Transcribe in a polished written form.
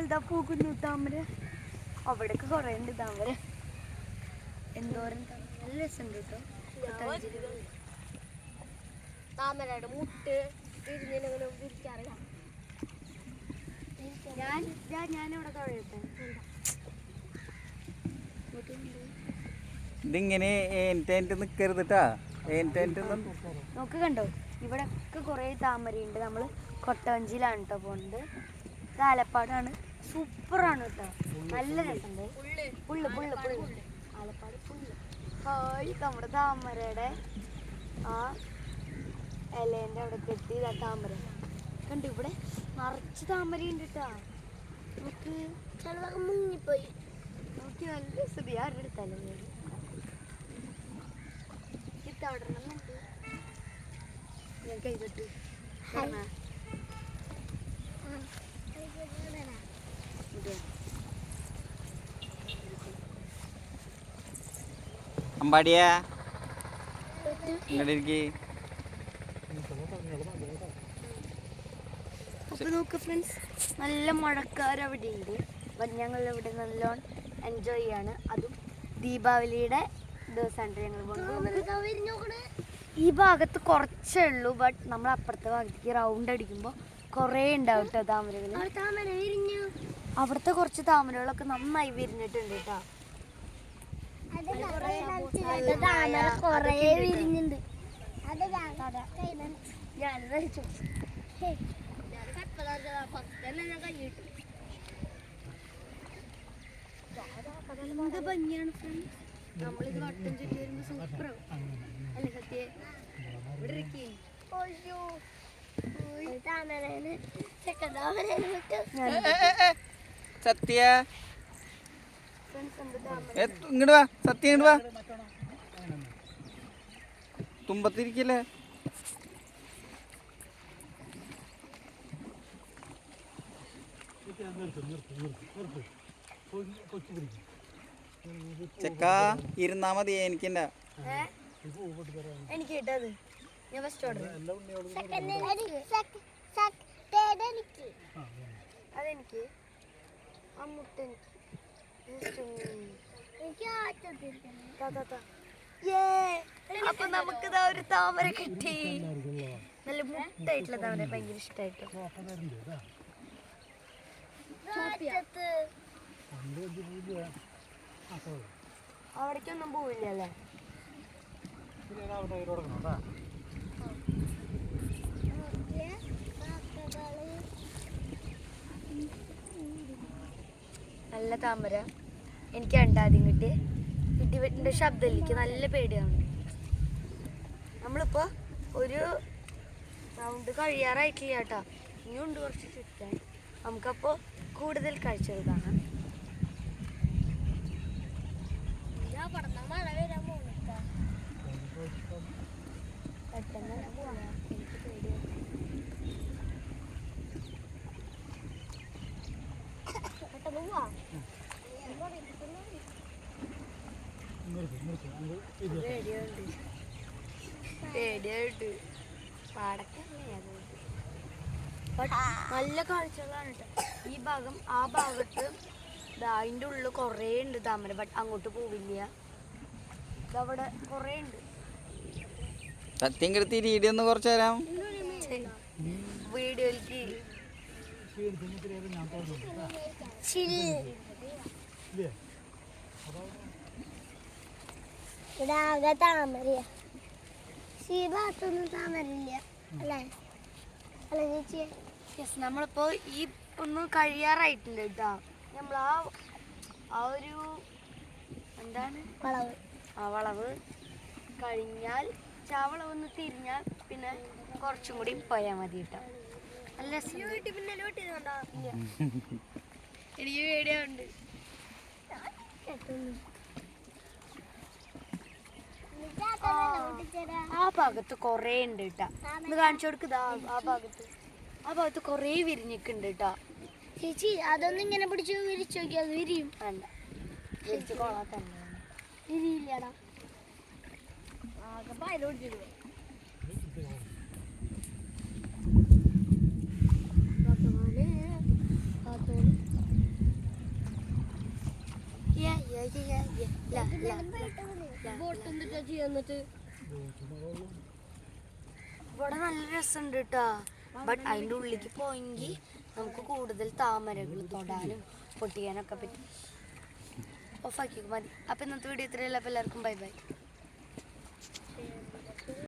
ഇതാ പൂക്കുന്നു താമര. അവിടെയൊക്കെ കുറേ ഉണ്ട് താമര. എന്തോരം നല്ല രസമുണ്ട് കേട്ടോ. താമരയുടെ മുട്ട് തിരിഞ്ഞിങ്ങനെ വിരിക്കാറില്ല. ഞാനിവിടെ കഴിയട്ടെ. ഇതിങ്ങനെ നിക്കരുത് കേട്ടാ. നോക്ക് കണ്ടോ, ഇവിടെ ഒക്കെ കുറേ താമരയുണ്ട്. നമ്മൾ കൊട്ടവഞ്ചിയിലാണ് കേട്ടോ പോകുന്നത്. ഇത് ആലപ്പാടാണ്. സൂപ്പറാണ് കേട്ടോ, നല്ല രസമുണ്ട്. പുള്ള് ആലപ്പാട് പുള്ള്. ഹായ്, നമ്മുടെ താമരയുടെ ആ ഇലേൻ്റെ അവിടെ കെട്ടി താമര കണ്ടു. ഇവിടെ നിറച്ച് താമരയുണ്ട് കേട്ടോ. നമുക്ക് ചിലതൊക്കെ മുങ്ങിപ്പോയി. നോക്കി നല്ല രസം. ആരുടെ അടുത്തല്ലേ ഇത്തവിടുന്നുണ്ട്. ഞാൻ കൈതൊട്ട് അമ്പാടിയാ ഇങ്ങോട്ടിരിക്കേ. അപ്പോൾ നോക്ക് ഫ്രണ്ട്സ്, നല്ല മഴക്കാർ അവിടെ ഉണ്ട്. ഞങ്ങളിവിടെ നല്ലോണം എൻജോയ് ചെയ്യാണ്. അതും ദീപാവലിയുടെ ദിവസമാണ് ഞങ്ങൾ പോകുന്നത്. ഈ ഭാഗത്ത് കുറച്ചേ ഉള്ളൂ, ബട്ട് നമ്മൾ അപ്പുറത്തെ ഭാഗത്തേക്ക് റൗണ്ട് അടിക്കുമ്പോൾ കുറേ ഉണ്ടാവും കേട്ടോ താമരകൾ. അവിടുത്തെ കുറച്ച് താമരകളൊക്കെ നന്നായി വിരിഞ്ഞിട്ടുണ്ട് കേട്ടോ. എന്ത് ഭംഗിയാണ് ഫ്രണ്ട്സ്. നമ്മളിത് വട്ടം ചുറ്റി വരുമ്പോൾ സൂപ്പറാവും അല്ലേ സത്യ? ഇവിടെ ഇരിക്കേ സത്യ ഇങ്ങോട്ട് വാ. സത്യ ഇങ്ങോട്ട് വാ. തുമ്പത്തിരിക്കല്ലേ. ചെക്ക ഇരുന്നാ മതി. എനിക്കെന്താ എനിക്ക് കിട്ടത്. ഞാൻ ഫസ്റ്റ് ഓർഡർ അതെനിക്ക്. ആ മുട്ട അപ്പൊ നമുക്ക് ഇതാ ഒരു താമര കിട്ടി. നല്ല മുട്ടായിട്ടുള്ള താമര ഭയങ്കര ഇഷ്ടമായിട്ട്. അവിടേക്കൊന്നും പോവില്ല അല്ലേ? നല്ല താമര. എനിക്ക് രണ്ടാദ്യം കിട്ടി. ഇടിവെട്ടിൻ്റെ ശബ്ദം എനിക്ക് നല്ല പേടിയാണ്. നമ്മളിപ്പോൾ ഒരു റൗണ്ട് കഴിയാറായിട്ടില്ല കേട്ടോ. ഇനിയുണ്ട് കുറച്ച് ചുറ്റാൻ. നമുക്കപ്പോൾ കൂടുതൽ കാഴ്ചകൾ കാണാം. മഴ വരാൻ പോകുന്നു. പെട്ടെന്ന് എനിക്ക് പേടിയാണ്. പെട്ടെന്ന് പോവാ. പേടിയായിട്ട് പാടക്കല്ലേ. നല്ല കാഴ്ചകളാണ് കേട്ടോ ഈ ഭാഗം. ആ ഭാഗത്ത് അതിൻ്റെ ഉള്ളിൽ കുറേ ഉണ്ട് താമര, ബട്ട് അങ്ങോട്ട് പോവില്ല. ഇതവിടെ കുറേ ഉണ്ട്. സത്യം കെടുത്തി വീഡിയോ ഒന്ന് കുറച്ച് തരാം. വീഡിയോയിലേക്ക് ഇവിടെ ആകെ താമരയാ. ഈ ഭാഗത്തൊന്നും താമരയില്ല അല്ലേ? അല്ല ചേച്ചിയെ. യെസ്, നമ്മളിപ്പോൾ ഈ ഒന്ന് കഴിയാറായിട്ടുണ്ട് കേട്ടോ. നമ്മൾ ആ ഒരു എന്താണ് വളവ്, ആ വളവ് കഴിഞ്ഞാൽ ചാവളവ് ഒന്ന് തിരിഞ്ഞാൽ പിന്നെ കുറച്ചും കൂടി പോയാൽ മതി കേട്ടോ. നല്ല എനിക്ക് പേടിയുണ്ട്. ആ ഭാഗത്ത് കുറേ ഉണ്ട് കേട്ടോ. ഒന്ന് കാണിച്ചു കൊടുക്കുതാ. ആ ഭാഗത്ത് കുറേ വിരിഞ്ഞിട്ടുണ്ട് കേട്ടോ. ചേച്ചി അതൊന്നും ഇങ്ങനെ പിടിച്ച് വിരിച്ചു നോക്കി, അത് വിരിയും. വേണ്ട, വിരിച്ച് കൊള്ളാൻ തന്നെ വിരിയില്ലടാ. ആകെ പായലോടിച്ചിടുക. ഇവിടെ നല്ല രസമുണ്ട് കേട്ടോ. ബട്ട് അതിൻ്റെ ഉള്ളിലേക്ക് പോയെങ്കിൽ നമുക്ക് കൂടുതൽ താമരകൾ തൊടാനും പൊട്ടിക്കാനൊക്കെ പറ്റും. ഓഫാക്കിയൊക്കെ മതി. അപ്പം ഇന്നത്തെ വീഡിയോ ഇത്രയല്ല. അപ്പോൾ എല്ലാവർക്കും ബൈ ബൈ.